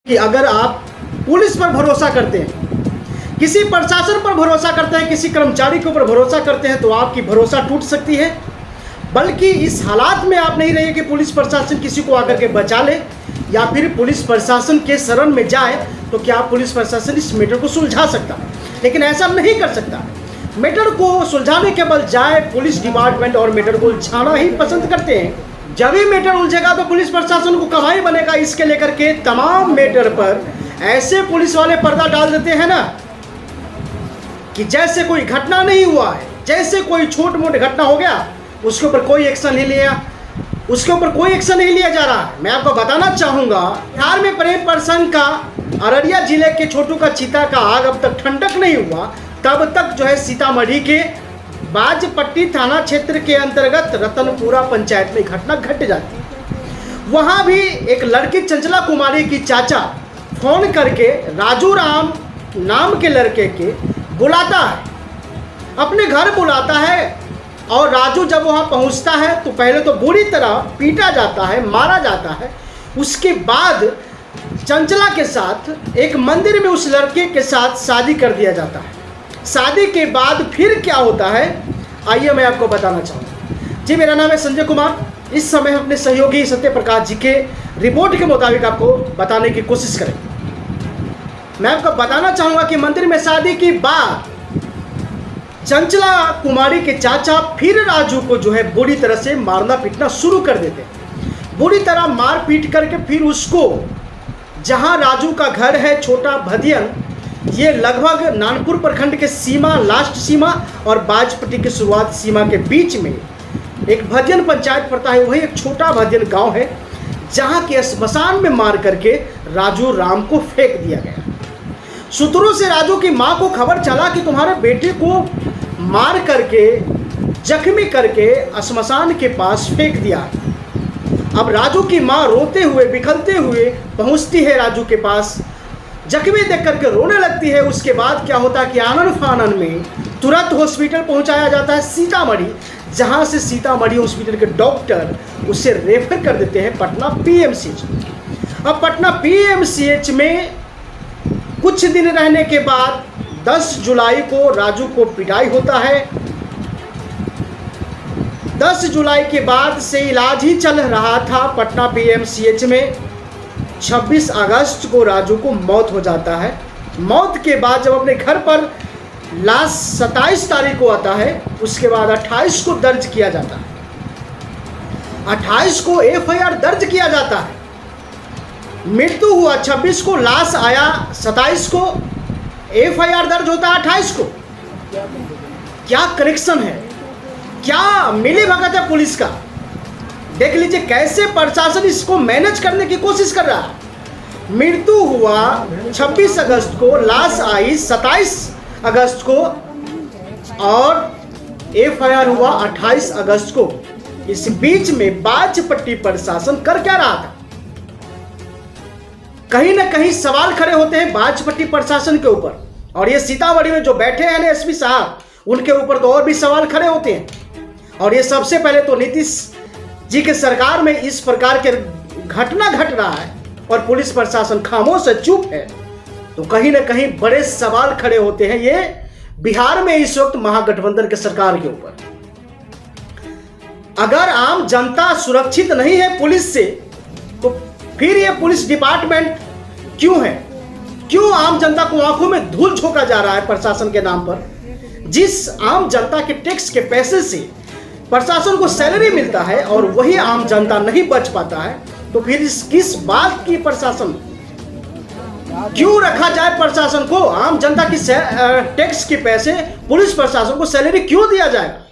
कि अगर आप पुलिस पर भरोसा करते हैं, किसी प्रशासन पर भरोसा करते हैं, किसी कर्मचारी के ऊपर भरोसा करते हैं तो आपकी भरोसा टूट सकती है। बल्कि इस हालात में आप नहीं रहिए कि पुलिस प्रशासन किसी को आकर के बचा ले या फिर पुलिस प्रशासन के शरण में जाए तो क्या पुलिस प्रशासन इस मैटर को सुलझा सकता है, लेकिन ऐसा नहीं कर सकता। मैटर को सुलझाने के बजाय पुलिस डिपार्टमेंट और मैटर को उलझाना ही पसंद करते हैं। जब भी मैटर उलझेगा तो पुलिस प्रशासन को कमाई बनेगा। इसके लेकर के तमाम मैटर पर ऐसे पुलिस वाले पर्दा डाल देते हैं ना कि जैसे कोई घटना नहीं हुआ है, जैसे कोई छोट मोट घटना हो गया उसके ऊपर कोई एक्शन नहीं लिया जा रहा है। मैं आपको बताना चाहूँगा, बिहार में प्रेम प्रसंग का अररिया जिले के छोटू का चीता का आग अब तक ठंडक नहीं हुआ, तब तक जो है सीतामढ़ी के बाजपट्टी थाना क्षेत्र के अंतर्गत रतनपुरा पंचायत में घटना घट जाती है। वहाँ भी एक लड़की चंचला कुमारी की चाचा फोन करके राजू राम नाम के लड़के के बुलाता है, अपने घर बुलाता है। और राजू जब वहाँ पहुँचता है तो पहले तो बुरी तरह पीटा जाता है, मारा जाता है। उसके बाद चंचला के साथ एक मंदिर में उस लड़के के साथ शादी कर दिया जाता है। शादी के बाद फिर क्या होता है आइए मैं आपको बताना चाहूँगा। जी, मेरा नाम है संजय कुमार। इस समय हम अपने सहयोगी सत्य प्रकाश जी के रिपोर्ट के मुताबिक आपको बताने की कोशिश करेंगे। मैं आपको बताना चाहूँगा कि मंदिर में शादी के बाद चंचला कुमारी के चाचा फिर राजू को जो है बुरी तरह से मारना पीटना शुरू कर देते हैं। बुरी तरह मार पीट करके फिर उसको, जहाँ राजू का घर है छोटा भदियन, ये लगभग नानपुर प्रखंड के सीमा, लास्ट सीमा और बाजपट्टी की शुरुआत सीमा के बीच में एक भदियन पंचायत पड़ता है। वही एक छोटा भदियन गांव है जहां के स्मशान में मार करके राजू राम को फेंक दिया गया। सूत्रों से राजू की मां को खबर चला कि तुम्हारे बेटे को मार करके, जख्मी करके स्मशान के पास फेंक दिया। अब राजू की मां रोते हुए, बिखरते हुए पहुंचती है राजू के पास, जख्मी देख करके रोने लगती है। उसके बाद क्या होता है कि आनन फानन में तुरंत हॉस्पिटल पहुंचाया जाता है सीतामढ़ी, जहां से सीतामढ़ी हॉस्पिटल के डॉक्टर उसे रेफर कर देते हैं पटना पीएमसीएच। अब पटना पीएमसीएच में कुछ दिन रहने के बाद 10 जुलाई को राजू को पिटाई होता है। 10 जुलाई के बाद से इलाज ही चल रहा था पटना पीएमसीएच में। 26 अगस्त को राजू को मौत हो जाता है। मौत के बाद जब अपने घर पर लाश 27 तारीख को आता है, उसके बाद 28 को दर्ज किया जाता है। 28 को एफआईआर दर्ज किया जाता है। मृत्यु हुआ 26 को, लाश आया 27 को, एफआईआर दर्ज होता है 28 को। क्या कनेक्शन है, क्या मिली भगत है पुलिस का। देख लीजिए कैसे प्रशासन इसको मैनेज करने की कोशिश कर रहा है। मृत्यु हुआ 26 अगस्त को, लाश आई 27 अगस्त को और एफआईआर हुआ 28 अगस्त को। इस बीच में बाजपट्टी प्रशासन कर क्या रहा था? कहीं ना कहीं सवाल खड़े होते हैं बाजपट्टी प्रशासन के ऊपर, और ये सीतामढ़ी में जो बैठे हैं ना एसपी साहब, उनके ऊपर तो और भी सवाल खड़े होते हैं। और ये सबसे पहले तो नीतीश जी के सरकार में इस प्रकार के घटना घट रहा है और पुलिस प्रशासन खामोश है, चुप है, तो कहीं ना कहीं बड़े सवाल खड़े होते हैं ये बिहार में इस वक्त महागठबंधन के सरकार के ऊपर। अगर आम जनता सुरक्षित नहीं है पुलिस से, तो फिर ये पुलिस डिपार्टमेंट क्यों है? क्यों आम जनता को आंखों में धूल झोंका जा रहा है प्रशासन के नाम पर? जिस आम जनता के टैक्स के पैसे से प्रशासन को सैलरी मिलता है और वही आम जनता नहीं बच पाता है, तो फिर किस बात की प्रशासन क्यों रखा जाए? प्रशासन को आम जनता की टैक्स के पैसे पुलिस प्रशासन को सैलरी क्यों दिया जाएगा?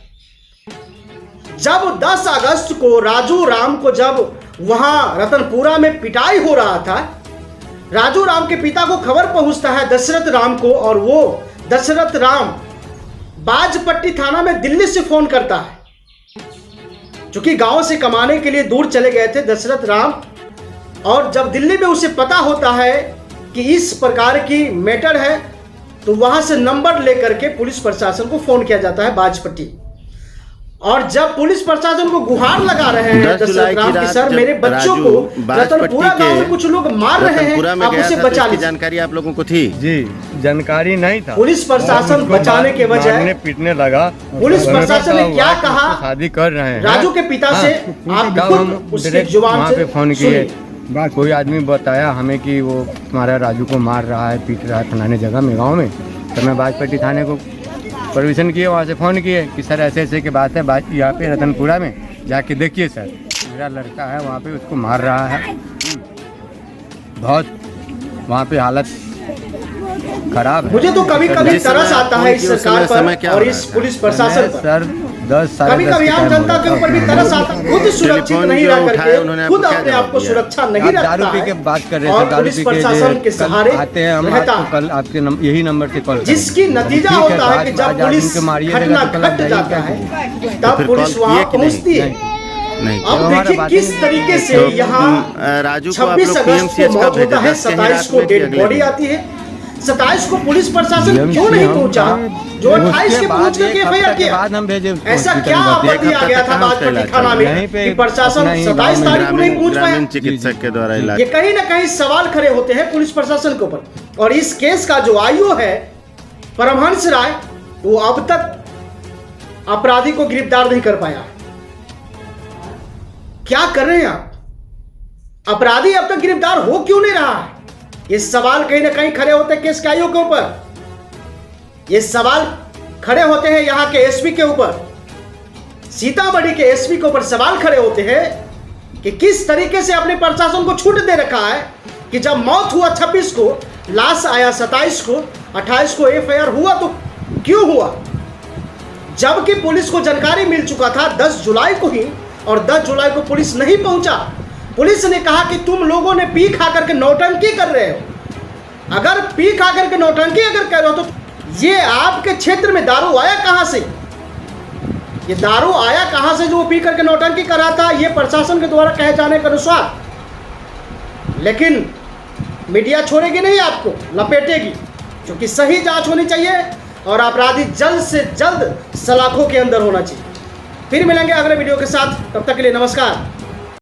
जब 10 अगस्त को राजू राम को जब वहां रतनपुरा में पिटाई हो रहा था, राजू राम के पिता को खबर पहुंचता है दशरथ राम को, और वो दशरथ राम बाजपट्टी थाना में दिल्ली से फोन करता है, क्योंकि गांव से कमाने के लिए दूर चले गए थे दशरथ राम। और जब दिल्ली में उसे पता होता है कि इस प्रकार की मैटर है, तो वहां से नंबर लेकर के पुलिस प्रशासन को फोन किया जाता है बाजपट्टी। और जब पुलिस प्रशासन को गुहार लगा रहे हैं 10 जुलाई की रात सर मेरे बच्चों को रतनपुरा गांव में कुछ लोग मार रहे हैं, आप उसे बचा लीजिए। जानकारी आप लोगों को थी? जी जानकारी नहीं था। पुलिस प्रशासन बचाने के बजाय पीटने लगा। पुलिस प्रशासन ने क्या कहा, शादी कर रहे हैं राजू के पिता से आप खुद उसके जुबान से फोन किए, कोई आदमी बताया हमें कि वो तुम्हारा राजू को मार रहा है, पीट रहा है फलाने जगह में गाँव में। तो मैं बाजपट्टी थाने को परमिशन किए, वहाँ से फ़ोन किए कि सर ऐसे ऐसे की बात है, बात यहाँ पे रतनपुरा में जाके देखिए सर, मेरा लड़का है वहाँ पे, उसको मार रहा है, बहुत वहाँ पे हालत खराब है। मुझे तो कभी कभी तरस आता है इस सरकार पर और इस पुलिस प्रशासन पर। सर 10 कभी कभी आम जनता के ऊपर भी तरस आता है, खुद सुरक्षित नहीं रह करके, खुद अपने आप को सुरक्षा नहीं रखता दारू पी के बात कर रहे थे, पुलिस प्रशासन के सहारे आते हैं हम कल आपके यही नंबर से कॉल, जिसकी नतीजा होता है कि जब पुलिस घटना घट जाता है तब पुलिस वहाँ पहुँचती है। नहीं। अब देखिए किस तरीके से यहाँ राजू 26 अगस्त को मौत होता है, 27 को डेड बॉडी आती है, 27 को पुलिस प्रशासन क्यों नहीं पहुंचा, जो 28 के पहुंच करके एफआईआर किया? ऐसा क्या आपत्ति आ गया था बाजपट्टी थाना में कि प्रशासन 27 तारीख को नहीं पहुंच पाया? चिकित्सक के द्वारा इलाज, ये कहीं ना कहीं सवाल खड़े होते हैं पुलिस प्रशासन के ऊपर। और इस केस का जो आईओ है परमहंस राय, वो अब तक अपराधी को गिरफ्तार नहीं कर पाया। क्या कर रहे हैं आप? अपराधी अब तक गिरफ्तार हो क्यों नहीं रहा है? ये सवाल कहीं ना कहीं खड़े होते हैं केस के आईओ के ऊपर। ये सवाल खड़े होते हैं यहाँ के एसपी के ऊपर, सीतामढ़ी के एसपी के ऊपर सवाल खड़े होते हैं कि किस तरीके से अपने प्रशासन को छूट दे रखा है कि जब मौत हुआ 26 को, लाश आया 27 को, 28 को एफआईआर हुआ तो क्यों हुआ? जबकि पुलिस को जानकारी मिल चुका था 10 जुलाई को ही, और 10 जुलाई को पुलिस नहीं पहुंचा। पुलिस ने कहा कि तुम लोगों ने पी खा करके नौटंकी कर रहे हो। अगर पी खा करके नौटंकी अगर कर रहे हो तो ये आपके क्षेत्र में दारू आया कहां से? ये दारू आया कहां से जो पी करके नौटंकी कर रहा था? ये प्रशासन के द्वारा कहे जाने के अनुसार। लेकिन मीडिया छोड़ेगी नहीं, आपको लपेटेगी, क्योंकि सही जांच होनी चाहिए और अपराधी जल्द से जल्द सलाखों के अंदर होना चाहिए। फिर मिलेंगे अगले वीडियो के साथ, तब तक के लिए नमस्कार।